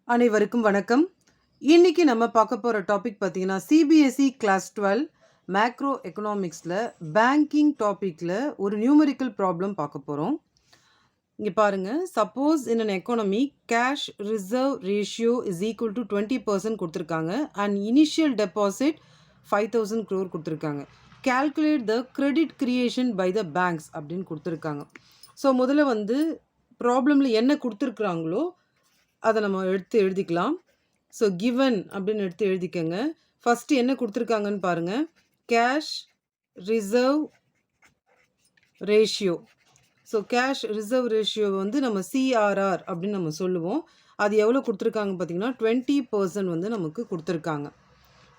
அனைவருக்கும் வணக்கம். இன்னைக்கு நம்ம பார்க்க போகிற டாபிக் பார்த்தீங்கன்னா சிபிஎஸ்இ கிளாஸ் 12 மேக்ரோ எக்கனாமிக்ஸில் பேங்கிங் டாப்பிக்கில் ஒரு நியூமரிக்கல் ப்ராப்ளம் பார்க்க போகிறோம். இங்கே பாருங்கள், suppose in an economy cash reserve ratio is equal to 20% கொடுத்துருக்காங்க அண்ட் இனிஷியல் டெபாசிட் 5,000 crore கொடுத்துருக்காங்க. Calculate the credit creation by the banks அப்படின்னு கொடுத்துருக்காங்க. ஸோ முதல்ல வந்து ப்ராப்ளமில் என்ன கொடுத்துருக்குறாங்களோ அதை நம்ம எழுதிக்கலாம். ஸோ கிவன் அப்படின்னு எழுதிக்கங்க. ஃபஸ்ட்டு என்ன கொடுத்துருக்காங்கன்னு பாருங்கள். Cash reserve ratio. So cash reserve ratio வந்து நம்ம சிஆர்ஆர் அப்படின்னு நம்ம சொல்லுவோம். அது எவ்வளோ கொடுத்துருக்காங்க பார்த்தீங்கன்னா 20% வந்து நமக்கு கொடுத்துருக்காங்க.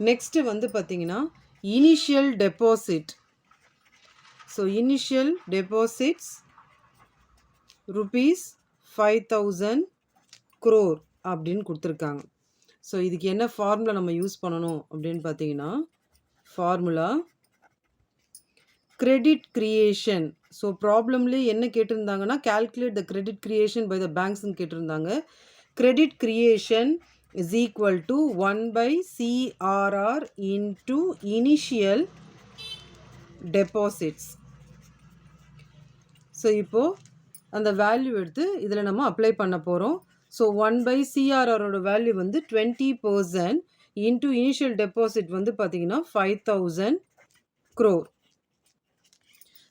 நெக்ஸ்ட்டு வந்து பார்த்தீங்கன்னா initial deposit. So initial deposits rupees 5,000 crore அப்படின்னு கொடுத்துருக்காங்க. ஸோ இதுக்கு என்ன ஃபார்முலா நம்ம யூஸ் பண்ணணும் அப்படின்னு பார்த்தீங்கன்னா, ஃபார்முலா கிரெடிட் கிரியேஷன். ஸோ ப்ராப்ளம்லேயே என்ன கேட்டிருந்தாங்கன்னா calculate the credit creation by the பேங்க்ஸ்ன்னு கேட்டிருந்தாங்க. Credit creation is equal to 1/CRR into initial deposits. So இப்போது அந்த வேல்யூ எடுத்து இதில் நம்ம அப்ளை பண்ண போகிறோம். ஸோ 1/CRRோட வேல்யூ வந்து 20% இன்ட்டு இனிஷியல் டெபாசிட் வந்து பார்த்திங்கன்னா 5,000 crore.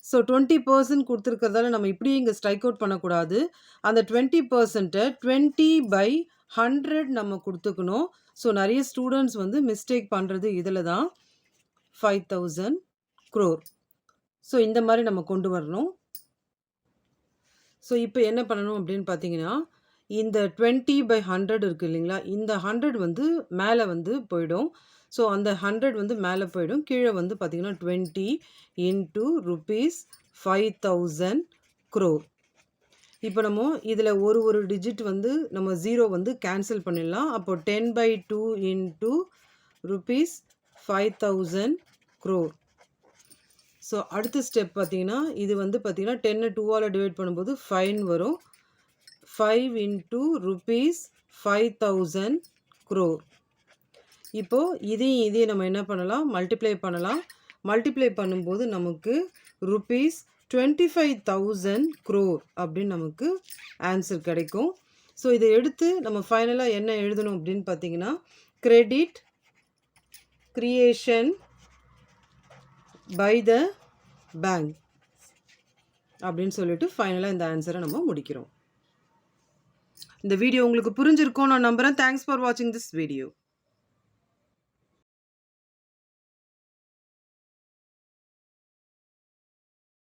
ஸோ 20% கொடுத்துருக்கிறதால நம்ம இப்படியே இங்கே ஸ்ட்ரைக் அவுட் பண்ணக்கூடாது. அந்த 20%-ஐ 20/100 நம்ம கொடுத்துக்கணும். ஸோ நிறைய ஸ்டூடெண்ட்ஸ் வந்து மிஸ்டேக் பண்ணுறது இதில் தான் 5,000 crore. ஸோ இந்த மாதிரி நம்ம கொண்டு வரணும். ஸோ இப்போ என்ன பண்ணணும் அப்படின்னு பார்த்தீங்கன்னா, இந்த 20/100 இருக்குது இல்லைங்களா, இந்த 100 வந்து மேலே வந்து போயிடும். ஸோ அந்த 100 வந்து மேலே போயிடும். கீழே வந்து பார்த்திங்கன்னா 20 இன்ட்டு ₹5,000 crore. இப்போ நம்ம இதில் ஒரு டிஜிட் வந்து நம்ம 0 வந்து கேன்சல் பண்ணிடலாம். அப்போது 10/2 இன்ட்டு ₹5,000 crore. ஸோ அடுத்த ஸ்டெப் பார்த்தீங்கன்னா, இது வந்து பார்த்தீங்கன்னா 10 2ஆல் டிவைட் பண்ணும்போது 5 வரும். 5 இன்ட்டு ₹5,000 crore. இப்போது இதையும் நம்ம என்ன பண்ணலாம், மல்டிப்ளை பண்ணலாம். மல்டிப்ளை பண்ணும்போது நமக்கு ₹25,000 crore அப்படின்னு நமக்கு ஆன்சர் கிடைக்கும். ஸோ இதை எடுத்து நம்ம ஃபைனலாக என்ன எழுதணும் அப்படின்னு பார்த்தீங்கன்னா, credit creation by the bank அப்படின்னு சொல்லிட்டு ஃபைனலாக இந்த ஆன்சரை நம்ம முடிக்கிறோம். இந்த வீடியோ உங்களுக்கு புரிஞ்சிருக்கும் நான் நம்புகிறேன். தேங்க்ஸ் ஃபார் வாட்சிங் திஸ் வீடியோ.